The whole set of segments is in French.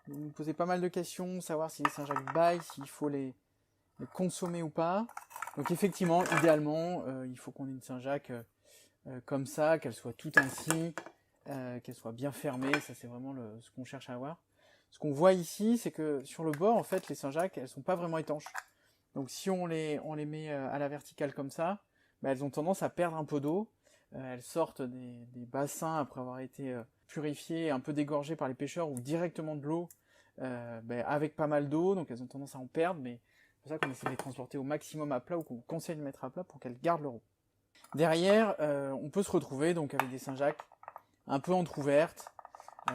vous nous posez pas mal de questions, savoir si les Saint-Jacques baillent, s'il faut les consommer ou pas. Donc effectivement, idéalement, il faut qu'on ait une Saint-Jacques comme ça, qu'elle soit toute ainsi, qu'elle soit bien fermée, ça c'est vraiment ce qu'on cherche à avoir. Ce qu'on voit ici, c'est que sur le bord, en fait, les Saint-Jacques, elles sont pas vraiment étanches. Donc si on les met à la verticale comme ça, bah, elles ont tendance à perdre un peu d'eau. Elles sortent des bassins après avoir été purifiées, un peu dégorgées par les pêcheurs, ou directement de l'eau avec pas mal d'eau, donc elles ont tendance à en perdre, mais c'est pour ça qu'on essaie de les transporter au maximum à plat, ou qu'on conseille de mettre à plat pour qu'elles gardent leur eau. Derrière, on peut se retrouver donc avec des Saint-Jacques un peu entrouvertes.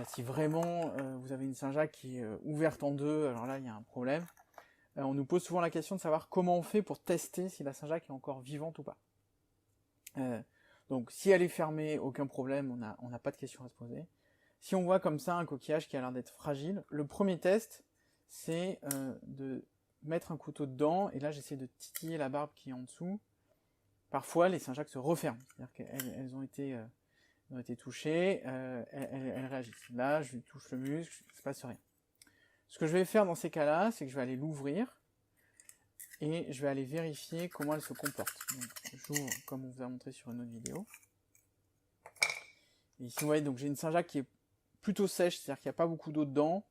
Si vraiment vous avez une Saint-Jacques qui est ouverte en deux, alors là il y a un problème. On nous pose souvent la question de savoir comment on fait pour tester si la Saint-Jacques est encore vivante ou pas. Donc si elle est fermée, aucun problème, on n'a pas de question à se poser. Si on voit comme ça un coquillage qui a l'air d'être fragile, le premier test, c'est de mettre un couteau dedans, et là j'essaie de titiller la barbe qui est en dessous. Parfois les Saint-Jacques se referment, c'est-à-dire qu'elles ont été touchées, elles réagissent. Là, je lui touche le muscle, il ne se passe rien. Ce que je vais faire dans ces cas-là, c'est que je vais aller l'ouvrir, et je vais aller vérifier comment elle se comporte. Donc, j'ouvre comme on vous a montré sur une autre vidéo. Et ici, vous voyez, donc j'ai une Saint-Jacques qui est plutôt sèche, c'est-à-dire qu'il n'y a pas beaucoup d'eau dedans.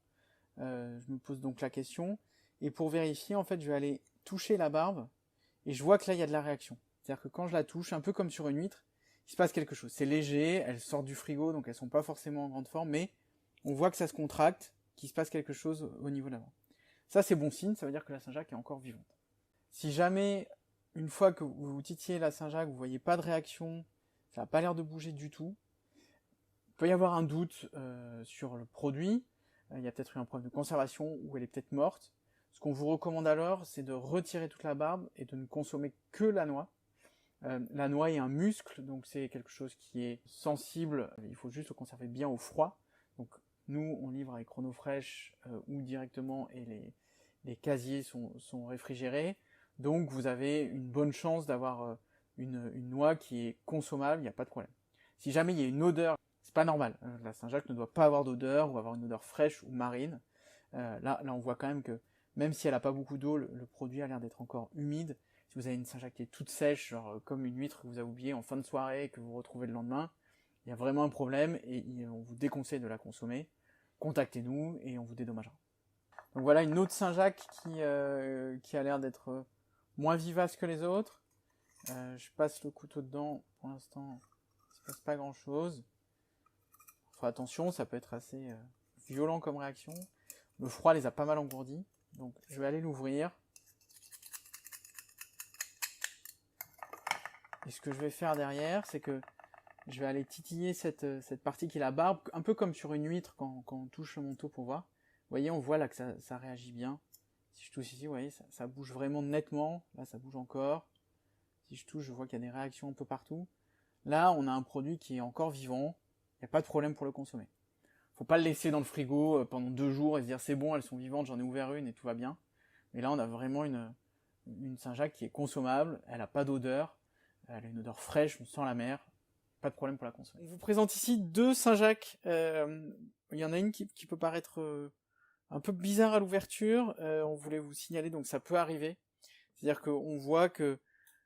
Je me pose donc la question. Et pour vérifier, en fait, je vais aller toucher la barbe, et je vois que là, il y a de la réaction. C'est-à-dire que quand je la touche, un peu comme sur une huître, il se passe quelque chose. C'est léger, elles sortent du frigo, donc elles sont pas forcément en grande forme, mais on voit que ça se contracte, qu'il se passe quelque chose au niveau de l'avant. Ça, c'est bon signe, ça veut dire que la Saint-Jacques est encore vivante. Si jamais, une fois que vous titillez la Saint-Jacques, vous voyez pas de réaction, ça n'a pas l'air de bouger du tout, il peut y avoir un doute sur le produit, il y a peut-être eu un problème de conservation, ou elle est peut-être morte. Ce qu'on vous recommande alors, c'est de retirer toute la barbe et de ne consommer que la noix. La noix est un muscle, donc c'est quelque chose qui est sensible, il faut juste le conserver bien au froid. Donc nous, on livre avec Chronofresh ou directement, et les casiers sont réfrigérés. Donc vous avez une bonne chance d'avoir une noix qui est consommable, il n'y a pas de problème. Si jamais il y a une odeur, c'est pas normal. La Saint-Jacques ne doit pas avoir d'odeur, ou avoir une odeur fraîche ou marine. Là on voit quand même que, même si elle n'a pas beaucoup d'eau, le produit a l'air d'être encore humide. Si vous avez une Saint-Jacques qui est toute sèche, genre comme une huître que vous avez oubliée en fin de soirée et que vous retrouvez le lendemain, il y a vraiment un problème, et on vous déconseille de la consommer. Contactez-nous et on vous dédommagera. Donc voilà une autre Saint-Jacques qui a l'air d'être moins vivace que les autres. Je passe le couteau dedans, pour l'instant il ne se passe pas grand chose. Faut attention, ça peut être assez violent comme réaction. Le froid les a pas mal engourdis, donc je vais aller l'ouvrir. Et ce que je vais faire derrière, c'est que je vais aller titiller cette partie qui est la barbe, un peu comme sur une huître quand on touche le manteau pour voir. Vous voyez, on voit là que ça réagit bien. Si je touche ici, vous voyez, ça bouge vraiment nettement. Là, ça bouge encore. Si je touche, je vois qu'il y a des réactions un peu partout. Là, on a un produit qui est encore vivant. Il n'y a pas de problème pour le consommer. Faut pas le laisser dans le frigo pendant 2 jours et se dire c'est bon, elles sont vivantes, j'en ai ouvert une et tout va bien. Mais là, on a vraiment une Saint-Jacques qui est consommable. Elle n'a pas d'odeur. Elle a une odeur fraîche, on sent la mer. Pas de problème pour la consommer. On vous présente ici 2 Saint-Jacques. Il y en a une qui peut paraître un peu bizarre à l'ouverture. On voulait vous signaler, donc ça peut arriver. C'est-à-dire qu'on voit que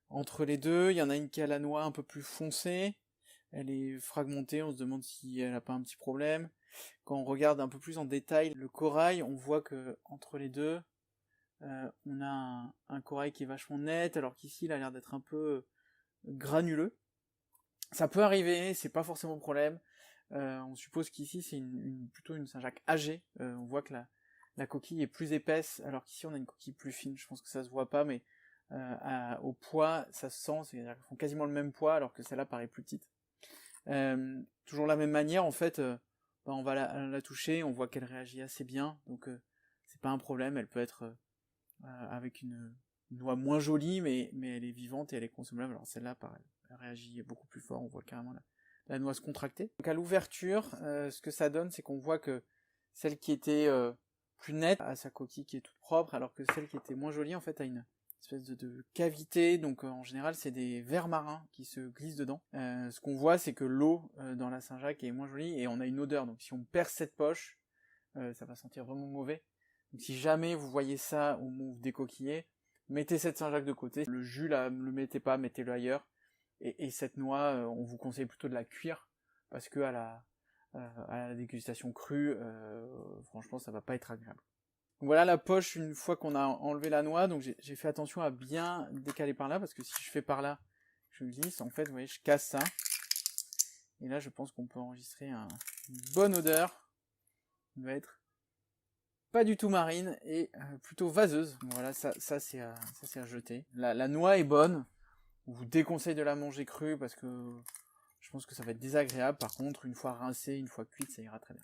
entre les deux, il y en a une qui a la noix un peu plus foncée. Elle est fragmentée, on se demande si elle n'a pas un petit problème. Quand on regarde un peu plus en détail le corail, on voit que entre les deux, on a un corail qui est vachement net, alors qu'ici il a l'air d'être un peu granuleux. Ça peut arriver, c'est pas forcément le problème. On suppose qu'ici c'est plutôt une Saint-Jacques âgée. On voit que la coquille est plus épaisse, alors qu'ici on a une coquille plus fine. Je pense que ça se voit pas, mais au poids, ça se sent. C'est-à-dire qu'elles font quasiment le même poids, alors que celle-là paraît plus petite. Toujours de la même manière, en fait, on va la toucher, on voit qu'elle réagit assez bien, donc c'est pas un problème. Elle peut être avec une noix moins jolie, mais elle est vivante et elle est consommable. Alors celle-là, pareil, elle réagit beaucoup plus fort, on voit carrément la noix se contracter. Donc à l'ouverture, ce que ça donne, c'est qu'on voit que celle qui était plus nette a sa coquille qui est toute propre, alors que celle qui était moins jolie, en fait, a une espèce de cavité. Donc en général, c'est des vers marins qui se glissent dedans. Ce qu'on voit, c'est que l'eau dans la Saint-Jacques est moins jolie, et on a une odeur. Donc si on perce cette poche, ça va sentir vraiment mauvais. Donc si jamais vous voyez ça ou vous décoquillez, mettez cette Saint-Jacques de côté. Le jus là, ne le mettez pas, mettez-le ailleurs. Et cette noix, on vous conseille plutôt de la cuire, parce que à la dégustation crue, franchement ça va pas être agréable. Donc voilà la poche une fois qu'on a enlevé la noix, donc j'ai fait attention à bien décaler par là, parce que si je fais par là, je glisse, en fait vous voyez je casse ça. Et là je pense qu'on peut enregistrer une bonne odeur, il va être pas du tout marine et plutôt vaseuse. Voilà, ça c'est à jeter. La noix est bonne, on vous déconseille de la manger crue parce que je pense que ça va être désagréable. Par contre, une fois rincée, une fois cuite, ça ira très bien.